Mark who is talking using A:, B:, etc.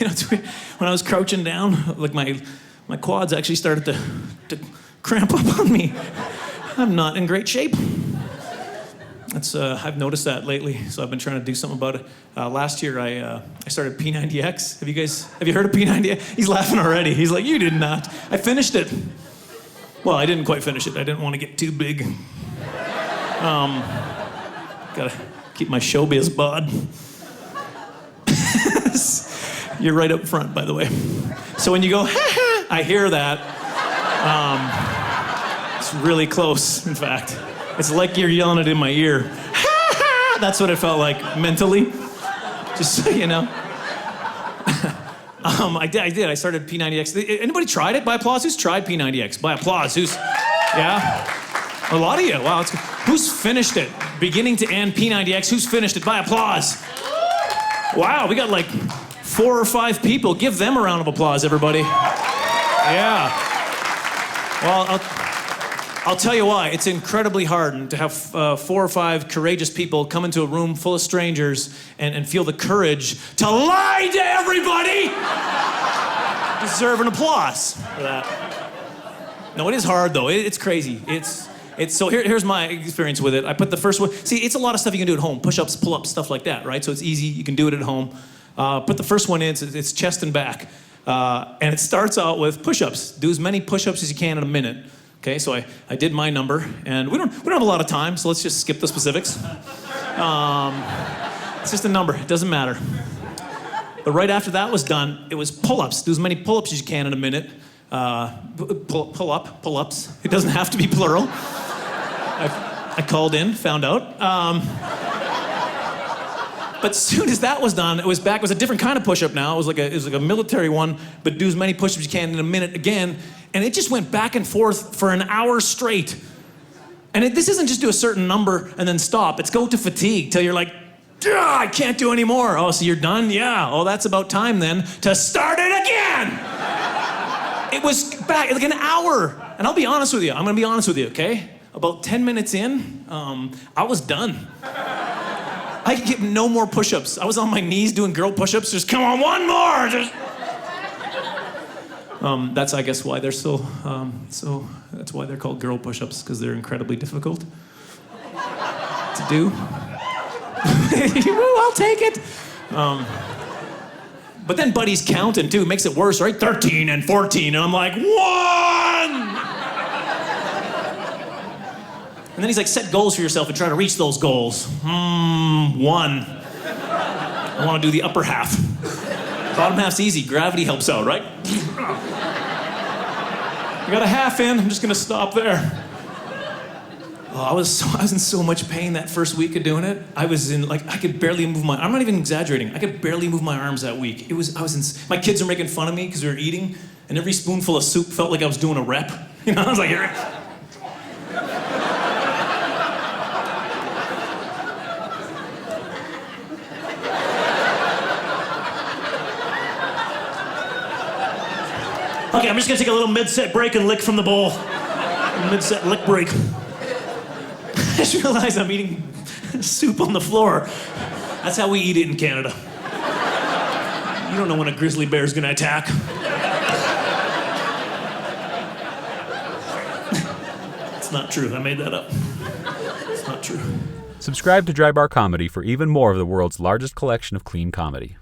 A: when I was crouching down, like my quads actually started to cramp up on me. I'm not in great shape. I've noticed that lately, so I've been trying to do something about it. Last year, I started P90X. Have you heard of P90X? He's laughing already. He's like, you did not. I finished it. Well, I didn't quite finish it. I didn't want to get too big. Gotta keep my showbiz bod. You're right up front, by the way. So when you go, ha ha, I hear that. It's really close, in fact. It's like you're yelling it in my ear. Ha ha! That's what it felt like mentally. Just so you know. I did. I started P90X. Anybody tried it? By applause. Who's tried P90X? By applause. Yeah? A lot of you. Wow. That's good. Who's finished it? Beginning to end P90X. Who's finished it? By applause. Wow. We got like 4 or 5 people. Give them a round of applause, everybody. Yeah. Well, I'll tell you why. It's incredibly hard to have 4 or 5 courageous people come into a room full of strangers and feel the courage to lie to everybody. Deserve an applause for that. No, it is hard though. It's crazy. So here's my experience with it. I put the first one. See, it's a lot of stuff you can do at home. Push-ups, pull-ups, stuff like that, right? So it's easy. You can do it at home. Put the first one in. It's chest and back. And it starts out with push-ups. Do as many push-ups as you can in a minute. Okay, so I did my number, and we don't have a lot of time, so let's just skip the specifics. It's just a number, it doesn't matter. But right after that was done, it was pull-ups. Do as many pull-ups as you can in a minute. Pull-ups. It doesn't have to be plural. I called in, found out. But as soon as that was done, it was back. It was a different kind of push-up now. It was like a military one, but do as many push-ups as you can in a minute again. And it just went back and forth for an hour straight. And this isn't just do a certain number and then stop. It's go to fatigue till you're like, I can't do any more. Oh, so you're done? Yeah. Oh, that's about time then to start it again. It was back like an hour. And I'll be honest with you. I'm going to be honest with you, okay? About 10 minutes in, I was done. I could get no more push-ups. I was on my knees doing girl push-ups. Just come on, one more. That's, I guess, why they're that's why they're called girl push-ups, because they're incredibly difficult to do. Woo, I'll take it. But then Buddy's counting, too. It makes it worse, right? 13 and 14, and I'm like, 1! And then he's like, set goals for yourself and try to reach those goals. 1. I want to do the upper half. Bottom half's easy. Gravity helps out, right? I got a half in. I'm just going to stop there. Oh, I was in so much pain that first week of doing it. I could barely move I'm not even exaggerating. I could barely move my arms that week. My kids are making fun of me because we were eating, and every spoonful of soup felt like I was doing a rep. You know, I was like, here. Okay, I'm just gonna take a little mid-set break and lick from the bowl. Mid-set lick break. I just realized I'm eating soup on the floor. That's how we eat it in Canada. You don't know when a grizzly bear is gonna attack. It's not true, I made that up. It's not true.
B: Subscribe to Dry Bar Comedy for even more of the world's largest collection of clean comedy.